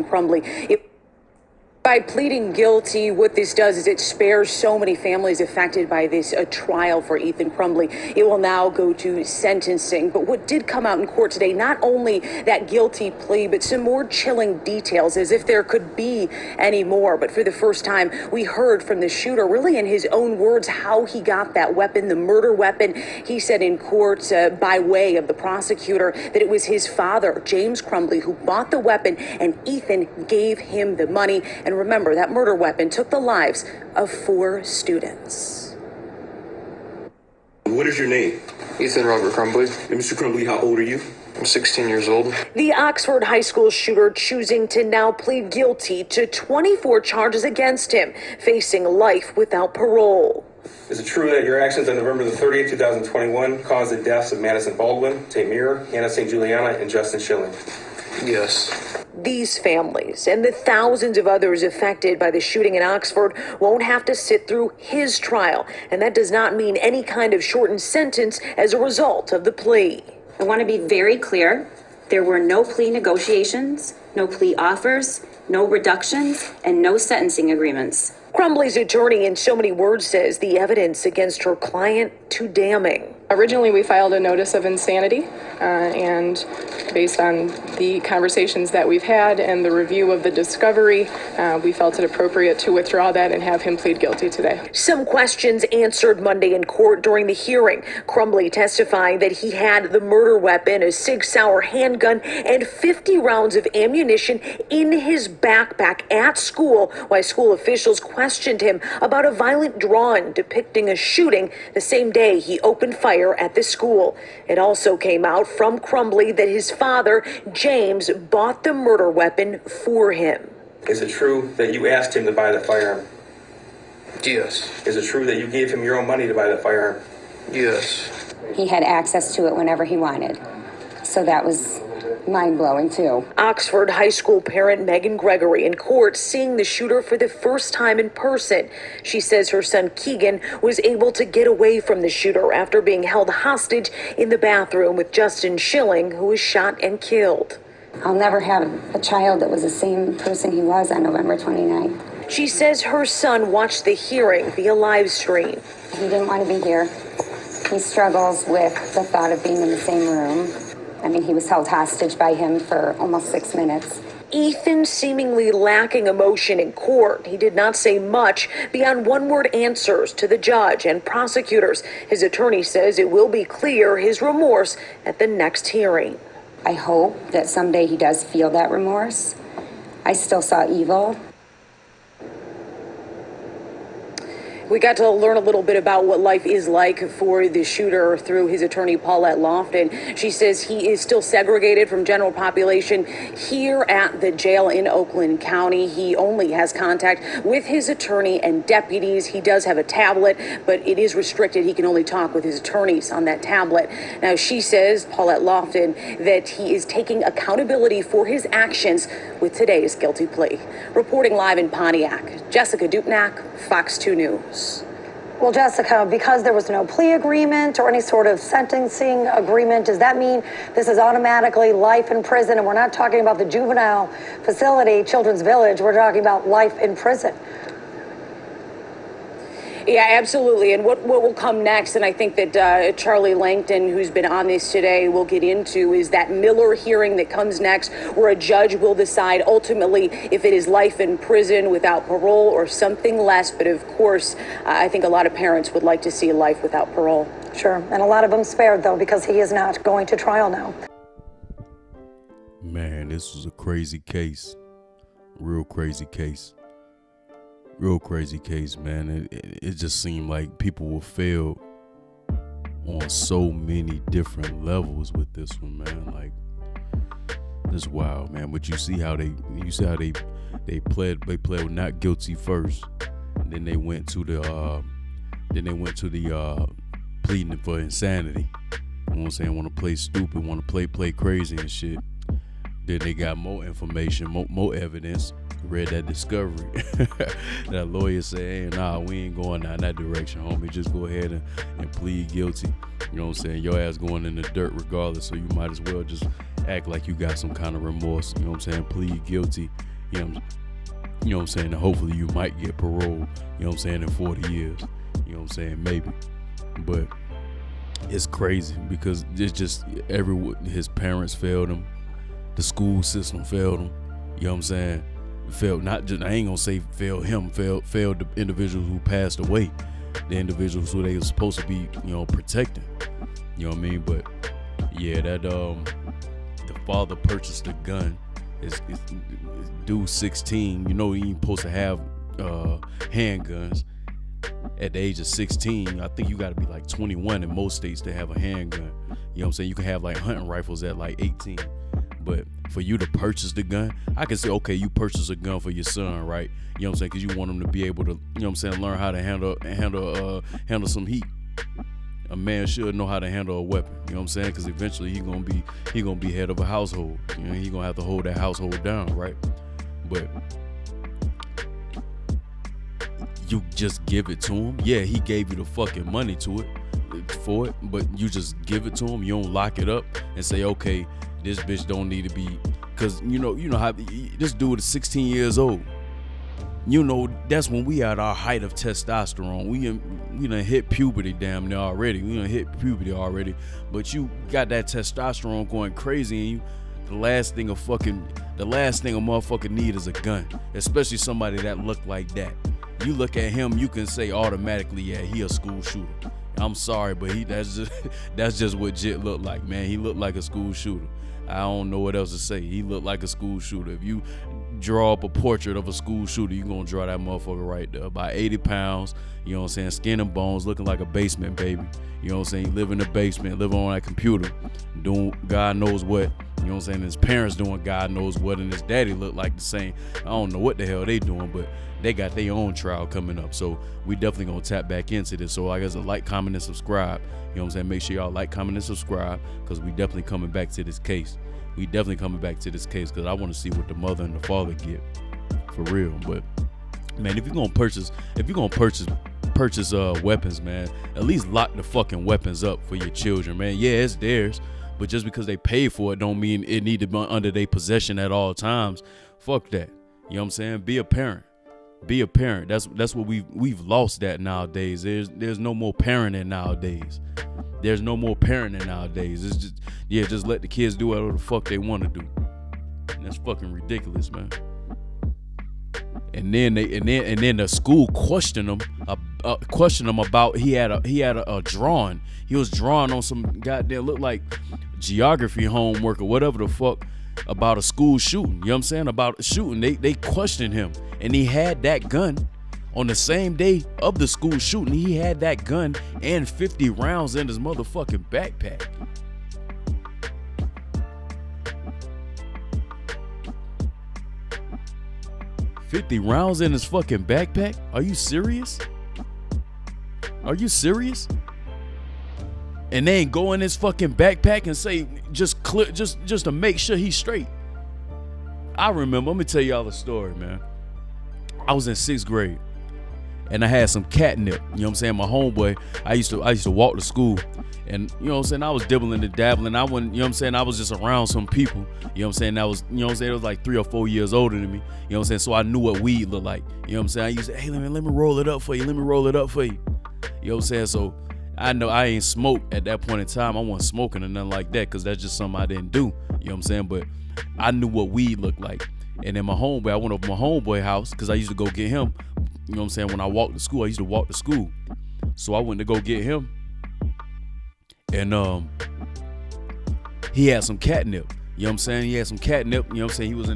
Crumbley. By pleading guilty, what this does is it spares so many families affected by this trial for Ethan Crumbley. It will now go to sentencing. But what did come out in court today, not only that guilty plea, but some more chilling details, as if there could be any more. But for the first time, we heard from the shooter, really in his own words, how he got that weapon, the murder weapon. He said in court, by way of the prosecutor, that it was his father, James Crumbley, who bought the weapon, and Ethan gave him the money. And remember, that murder weapon took the lives of 4 students. What is your name? Ethan Robert Crumbley. And Mr. Crumbley, how old are you? I'm 16 years old. The Oxford High School shooter choosing to now plead guilty to 24 charges against him, facing life without parole. Is it true that your actions on November the 30th, 2021 caused the deaths of Madison Baldwin, Tate Muir, Hannah St. Juliana, and Justin Schilling? Yes. These families and the thousands of others affected by the shooting in Oxford won't have to sit through his trial, and that does not mean any kind of shortened sentence as a result of the plea. I want to be very clear. There were no plea negotiations, no plea offers, no reductions, and no sentencing agreements. Crumbley's attorney, in so many words, says the evidence against her client too damning. Originally, we filed a notice of insanity, and based on the conversations that we've had and the review of the discovery, we felt it appropriate to withdraw that and have him plead guilty today. Some questions answered Monday in court during the hearing. Crumbley testifying that he had the murder weapon, a Sig Sauer handgun, and 50 rounds of ammunition in his backpack at school, while school officials questioned him about a violent drawing depicting a shooting the same day he opened fire at the school. It also came out from Crumbley that his father, James, bought the murder weapon for him. Is it true that you asked him to buy the firearm? Yes. Is it true that you gave him your own money to buy the firearm? Yes. He had access to it whenever he wanted. So that was mind-blowing, too. Oxford High School parent Megan Gregory in court seeing the shooter for the first time in person. She says her son Keegan was able to get away from the shooter after being held hostage in the bathroom with Justin Schilling, who was shot and killed. I'll never have a child that was the same person he was on November 29th. She says her son watched the hearing via live stream. He didn't want to be here. He struggles with the thought of being in the same room. I mean, he was held hostage by him for almost 6 minutes. Ethan seemingly lacking emotion in court. He did not say much beyond one-word answers to the judge and prosecutors. His attorney says it will be clear his remorse at the next hearing. I hope that someday he does feel that remorse. I still saw evil. We got to learn a little bit about what life is like for the shooter through his attorney, Paulette Lofton. She says he is still segregated from general population here at the jail in Oakland County. He only has contact with his attorney and deputies. He does have a tablet, but it is restricted. He can only talk with his attorneys on that tablet. Now, she says, Paulette Lofton, that he is taking accountability for his actions with today's guilty plea. Reporting live in Pontiac, Jessica Dupnack, Fox 2 News. Well, Jessica, because there was no plea agreement or any sort of sentencing agreement, does that mean this is automatically life in prison? And we're not talking about the juvenile facility, Children's Village. We're talking about life in prison. Yeah, absolutely. And what will come next, and I think that Charlie Langton, who's been on this today, will get into, is that Miller hearing that comes next, where a judge will decide ultimately if it is life in prison without parole or something less. But of course, I think a lot of parents would like to see life without parole. Sure. And a lot of them spared, though, because he is not going to trial now. Man, this was a crazy case. Real crazy case. Real crazy case, man. It just seemed like people were failed on so many different levels with this one, man. Like, this wild, man. But you see how they pled with not guilty first, and then they went to the pleading for insanity. You know what I'm saying? Want to play stupid, want to play crazy and shit. Then they got more information, more evidence. Read that discovery. That lawyer said, hey, nah, we ain't going down that direction, homie. Just go ahead and plead guilty. You know what I'm saying? Your ass going in the dirt regardless, so you might as well just act like you got some kind of remorse, you know what I'm saying, plead guilty, you know what I'm saying, and hopefully you might get parole, you know what I'm saying, in 40 years, you know what I'm saying, maybe. But it's crazy because it's just his parents failed him, the school system failed him, you know what I'm saying, failed, not just, I ain't gonna say failed him, failed the individuals who passed away, the individuals who they were supposed to be, you know, protecting, you know what I mean. But yeah, that the father purchased a gun. It's dude 16, you know, he ain't supposed to have handguns at the age of 16. I think you got to be like 21 in most states to have a handgun. You know what I'm saying? You can have like hunting rifles at like 18. But for you to purchase the gun, I can say, okay, you purchase a gun for your son, right? You know what I'm saying? Because you want him to be able to, you know what I'm saying, learn how to handle some heat. A man should know how to handle a weapon. You know what I'm saying? Because eventually he gonna be head of a household. You know, he gonna have to hold that household down, right? But you just give it to him. Yeah, he gave you the fucking money for it, but you just give it to him. You don't lock it up and say, okay, this bitch don't need to be, because you know how this dude is 16 years old. You know, that's when we at our height of testosterone. We done hit puberty damn near already. But you got that testosterone going crazy, and the last thing a motherfucker need is a gun, especially somebody that look like that. You look at him, you can say automatically, yeah, he a school shooter. I'm sorry, but that's just what Jit looked like, man. He looked like a school shooter. I don't know what else to say. He looked like a school shooter. If you draw up a portrait of a school shooter, you gonna draw that motherfucker right there. About 80 pounds, you know what I'm saying, skin and bones, looking like a basement baby. You know what I'm saying? He live in the basement, live on that computer, doing God knows what. You know what I'm saying? His parents doing God knows what, and his daddy look like the same. I don't know what the hell they doing, but they got their own trial coming up. So we definitely gonna tap back into this. So I guess like, comment, and subscribe. You know what I'm saying? Make sure y'all like, comment, and subscribe, because we definitely coming back to this case. Because I want to see what the mother and the father get, for real. But man, if you're gonna purchase weapons, man, at least lock the fucking weapons up for your children, man. Yeah, it's theirs, but just because they pay for it don't mean it need to be under their possession at all times. Fuck that. You know what I'm saying? Be a parent. That's what we've lost that nowadays. There's no more parenting nowadays. It's just let the kids do whatever the fuck they want to do. And that's fucking ridiculous, man. And then the school questioned him about he had a drawing. He was drawing on some goddamn look like geography homework or whatever the fuck about a school shooting. You know what I'm saying? About a shooting. They questioned him, and he had that gun. On the same day of the school shooting, he had that gun and 50 rounds in his motherfucking backpack. $50 rounds in his fucking backpack? Are you serious? And they ain't go in his fucking backpack and say just to make sure he's straight. I remember, let me tell y'all a story, man. I was in 6th grade. And I had some catnip, you know what I'm saying? My homeboy, I used to walk to school, and you know what I'm saying, I was dibbling and dabbling. I wasn't, you know what I'm saying, I was just around some people, you know what I'm saying, that was, you know what I'm saying, it was like 3 or 4 years older than me, you know what I'm saying, so I knew what weed looked like, you know what I'm saying. I used to, hey, let me roll it up for you, you know what I'm saying. So I know I ain't smoked at that point in time. I wasn't smoking or nothing like that, because that's just something I didn't do, you know what I'm saying, but I knew what weed looked like. And then I went over to my homeboy house, because I used to go get him. You know what I'm saying? When I walked to school, I used to walk to school. So I went to go get him. And he had some catnip. You know what I'm saying? He had some catnip. You know what I'm saying? He was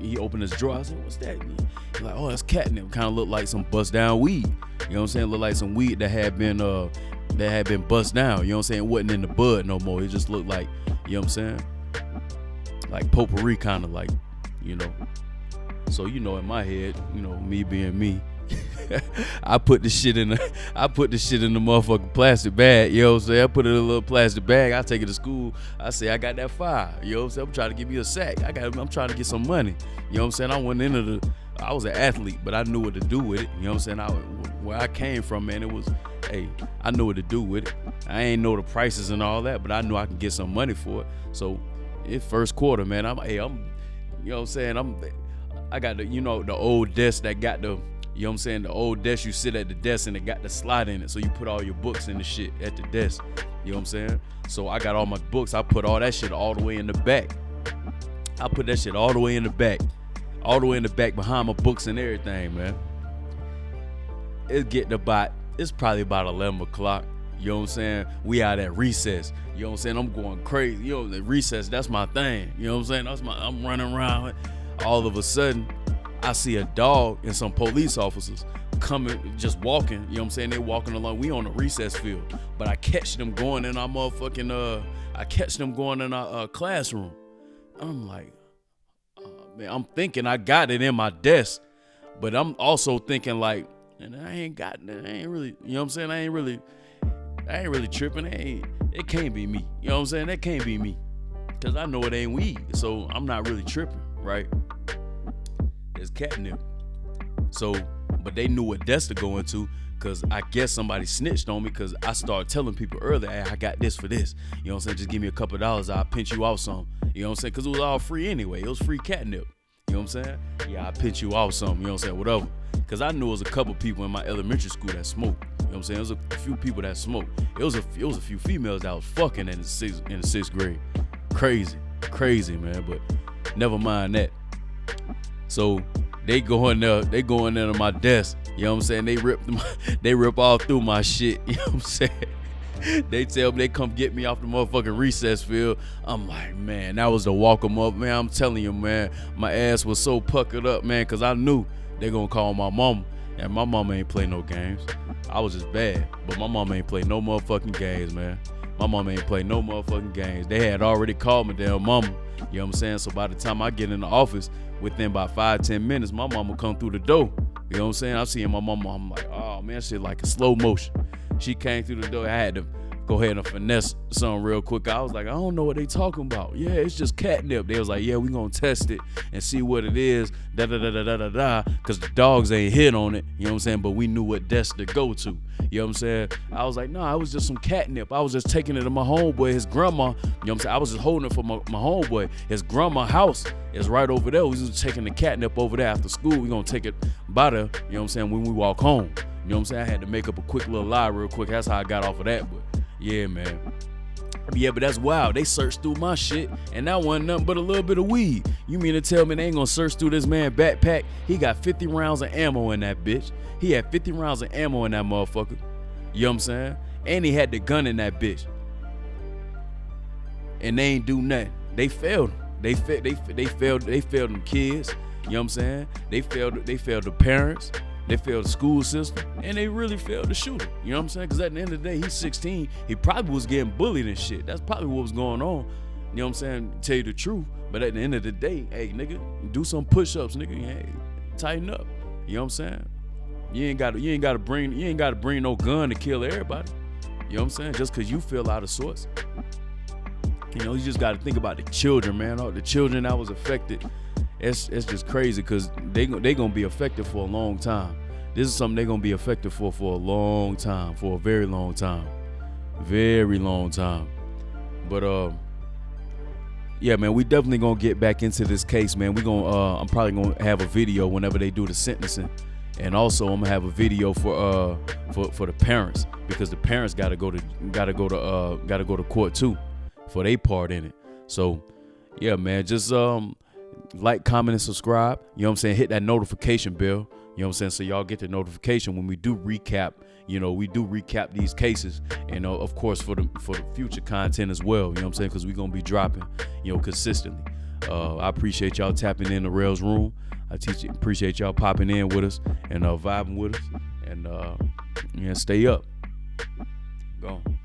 he opened his drawer. I said, what's that? He's like, oh, that's catnip. Kind of looked like some bust down weed. You know what I'm saying? Looked like some weed that had been bust down. You know what I'm saying? It wasn't in the bud no more. It just looked like, you know what I'm saying? Like potpourri, kind of like, you know. So, you know, in my head, you know, me being me, I put the shit in the motherfucking plastic bag. You know what I'm saying? I put it in a little plastic bag. I take it to school. I say, I got that fire. You know what I'm saying? I'm trying to give me a sack. I'm trying to get some money. You know what I'm saying? I was an athlete, but I knew what to do with it. You know what I'm saying? Where I came from, man, it was, hey, I knew what to do with it. I ain't know the prices and all that, but I knew I could get some money for it. So It's first quarter, man. I'm you know what I'm saying? I got the, you know, the old desk that got the, you know what I'm saying, the old desk you sit at the desk and it got the slide in it, so you put all your books and the shit at the desk. You know what I'm saying? So I got all my books. I put all that shit all the way in the back. I put that shit all the way in the back. All the way in the back behind my books and everything, man. It's probably about 11 o'clock. You know what I'm saying? We out at recess. You know what I'm saying? I'm going crazy. You know, the recess, that's my thing. You know what I'm saying? I'm running around. All of a sudden, I see a dog and some police officers coming, just walking. You know what I'm saying? They walking along. We on the recess field. But I catch them going in our classroom. I'm like, man, I'm thinking I got it in my desk. But I'm also thinking like, and I ain't really, you know what I'm saying? I ain't really tripping. It can't be me. You know what I'm saying? That can't be me. Cause I know it ain't weed. So I'm not really tripping, right? It's catnip. So, but they knew what desk to go into, cause I guess somebody snitched on me, cause I started telling people earlier, hey, I got this for this. You know what I'm saying? Just give me a couple of dollars, I'll pinch you off some. You know what I'm saying? Cause it was all free anyway. It was free catnip. You know what I'm saying? Yeah, I'll pinch you off some. You know what I'm saying? Whatever. Cause I knew it was a couple people in my elementary school that smoked. You know what I'm saying? There was a few people that smoked. It was a few females that was fucking in the sixth grade. Crazy, man. But never mind that. So they go in there to my desk. You know what I'm saying? They rip all through my shit. You know what I'm saying? They tell me they come get me off the motherfucking recess field. I'm like, man, that was the walk 'em up, man. I'm telling you, man, my ass was so puckered up, man, because I knew they gonna call my mama. And my mama ain't play no games. I was just bad. But my mama ain't play no motherfucking games, man. My mama ain't play no motherfucking games. They had already called my damn mama. You know what I'm saying? So by the time I get in the office, within about 5-10 minutes, my mama come through the door. You know what I'm saying? I'm seeing my mama. I'm like, oh, man, shit like a slow motion. She came through the door. I had to go ahead and finesse something real quick. I was like, I don't know what they talking about. Yeah, it's just catnip. They was like, yeah, we gonna test it and see what it is. Because the dogs ain't hit on it. You know what I'm saying? But we knew what desk to go to. You know what I'm saying? I was like, nah, it was just some catnip. I was just taking it to my homeboy, his grandma. You know what I'm saying? I was just holding it for my homeboy. His grandma house is right over there. We was just taking the catnip over there after school. We gonna take it by there, you know what I'm saying, when we walk home. You know what I'm saying? I had to make up a quick little lie real quick. That's how I got off of that. But yeah, man. Yeah, but that's wild. They searched through my shit, and that wasn't nothing but a little bit of weed. You mean to tell me they ain't gonna search through this man's backpack? He got 50 rounds of ammo in that bitch. He had 50 rounds of ammo in that motherfucker. You know what I'm saying? And he had the gun in that bitch. And they ain't do nothing. They failed him. They failed them kids. You know what I'm saying? They failed the parents. They failed the school system, and they really failed the shooter. You know what I'm saying? Because at the end of the day, he's 16. He probably was getting bullied and shit. That's probably what was going on. You know what I'm saying? To tell you the truth. But at the end of the day, hey, nigga, do some push-ups, nigga. Hey, tighten up. You know what I'm saying? You ain't gotta bring no gun to kill everybody. You know what I'm saying? Just because you feel out of sorts. You know, you just got to think about the children, man. The children that was affected. It's just crazy because they gonna be affected for a long time. This is something they're gonna be affected for a long time, for a very long time. Very long time. But yeah, man, we definitely gonna get back into this case, man. I'm probably gonna have a video whenever they do the sentencing. And also I'm gonna have a video for the parents, because the parents gotta go to court too for their part in it. So yeah, man, just like, comment, and subscribe. You know what I'm saying? Hit that notification bell. You know what I'm saying? So y'all get the notification when we do recap. You know, we do recap these cases, and of course for the future content as well. You know what I'm saying? Because we're gonna be dropping, you know, consistently. I appreciate y'all tapping in the Rails room. Appreciate y'all popping in with us and vibing with us, and stay up. Go on.